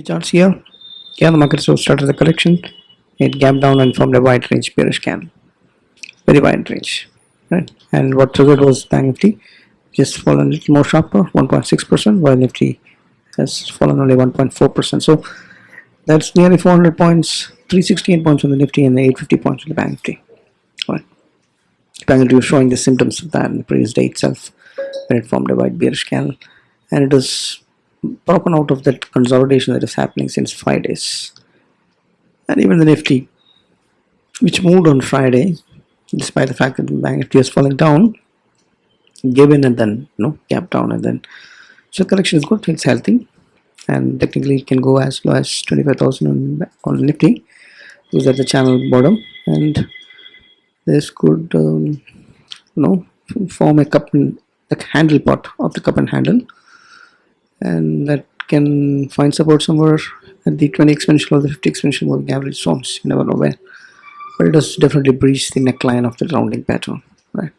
charts here. Yeah, the market so started the correction. It gapped down and formed a wide range bearish candle, very wide range, right? And what triggered was Bank Nifty just fallen a little more sharper, 1.6%, while Nifty has fallen only 1.4%. So that's nearly 400 points, 368 points on the Nifty and 850 points on the Bank Nifty. Right. Bank Nifty was showing the symptoms of that in the previous day itself, when it formed a wide bearish candle, and it is broken out of that consolidation that is happening since 5 days. And even the Nifty, which moved on Friday, despite the fact that the Bank Nifty was falling down, gave in and then gap down, and then so correction is good, it's healthy, and technically it can go as low as 25,000 on Nifty. Those are the channel bottom, and this could form a cup and the handle part of the cup and handle, and that can find support somewhere at the 20 exponential or the 50 exponential moving average zones. You never know where, but it does definitely breach the neckline of the rounding pattern, right?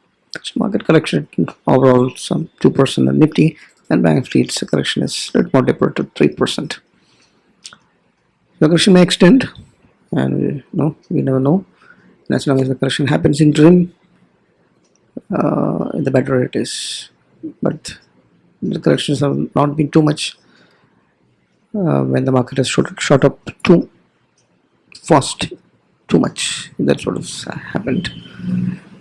So market correction overall some 2% on Nifty, and Bank Nifty its correction is a little more deeper to 3%. The correction may extend, and we never know. And as long as the correction happens in interim, the better it is. But the corrections have not been too much when the market has shot up too fast, too much. That's what has happened.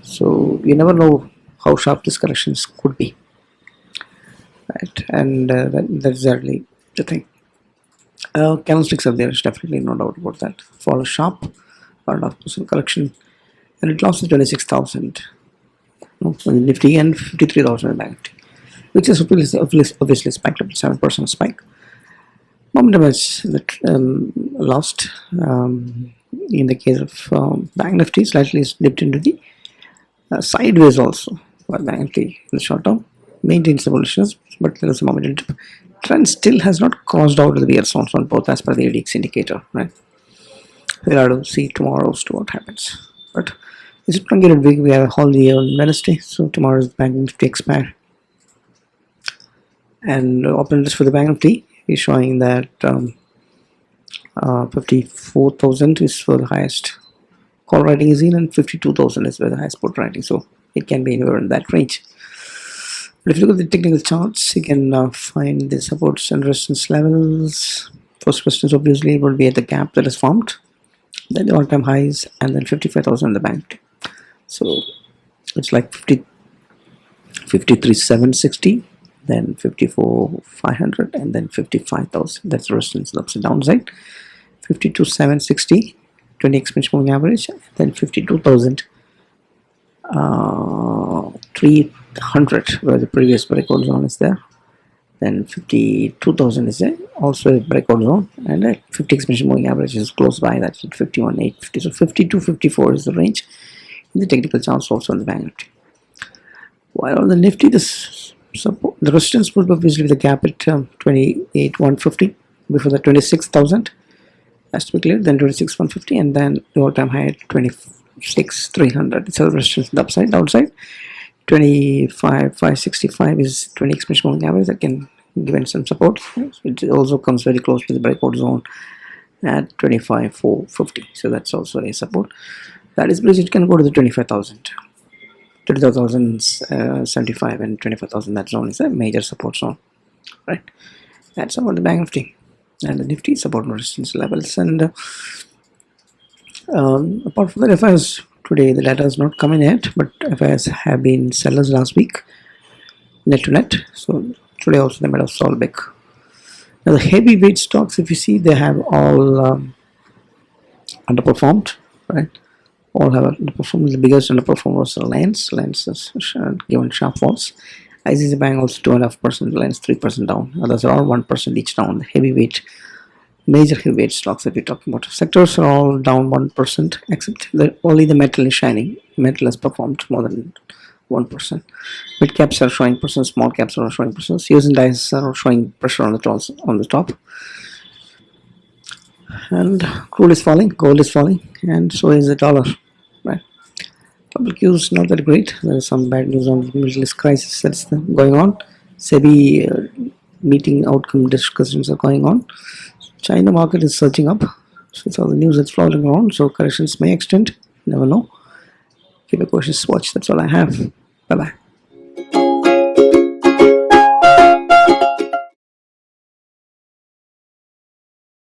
So you never know how sharp these corrections could be, right? And that's exactly the thing. Candlesticks are there, definitely no doubt about that. Fall sharp, 1.5% correction, and it lost to 26,000 on the Nifty and 53,000 in the Bank Nifty, which is obviously spiked up to 7% spike. Momentum has lost in the case of Bank Nifty, slightly dipped into the sideways also, while Bank Nifty in the short term maintains the bullishness, but there is a momentum dip. Trend still has not crossed out of the bear zones on both as per the ADX indicator, right? We'll have to see tomorrow as to what happens. But it's a truncated week. We have a holiday on Wednesday, so tomorrow is Bank Nifty expire. And open interest for the Bank Nifty is showing that 54,000 is for the highest call writing is in, and 52,000 is where the highest put writing. So it can be anywhere in that range. But if you look at the technical charts, you can find the supports and resistance levels. First resistance obviously will be at the gap that is formed, then the all-time highs, and then 55,000 in the Bank. So it's like 53,760, then 54,500, and then 55,000. That's the resistance, that's the downside. 52,760, 20 exponential moving average, and then 52,000. 300 where the previous breakout zone is there, then 52,000 is there, also a breakout zone, and at 50 exponential moving average is close by, that's at 51,850. So 52-54 is the range in the technical charts, also on the Bank Nifty. While on the Nifty, this support, the resistance would obviously be the gap at 28,150, before the 26,000 has to be cleared, then 26,150, and then the all-time high at 26,300. It's a resistance the upside, downside. 25,565 is 20 exponential moving average that can give in some support. It also comes very close to the breakout zone at 25,450. So that's also a support. That is because it can go to the 25,000. 25,075 and 25,000. That zone is a major support zone, right? That's about the Bank Nifty and the Nifty support and resistance levels. And apart from the FIs, today the data has not come in yet, but FIs have been sellers last week, net to net. So today also they might have sold big. Now the heavyweight stocks, if you see, they have all underperformed, right? All have underperformed. The biggest underperformer was Reliance. Reliance has given sharp falls. ICICI Bank also 2.5%, Reliance 3% down. Others are all 1% each down. The heavyweight, major heavyweight stocks that we're talking about. Sectors are all down 1%, except that only the metal is shining. Metal has performed more than 1%. Mid caps are showing percent, small caps are showing percent. CEOs and dices are showing pressure on the top. And crude is falling, gold is falling, and so is the dollar, right? Public use not that great. There is some bad news on the Middle East crisis that's going on. SEBI meeting outcome discussions are going on. China market is surging up. So it's all the news that's floating around. So corrections may extend. You never know. Keep your questions watch. That's all I have. Bye bye.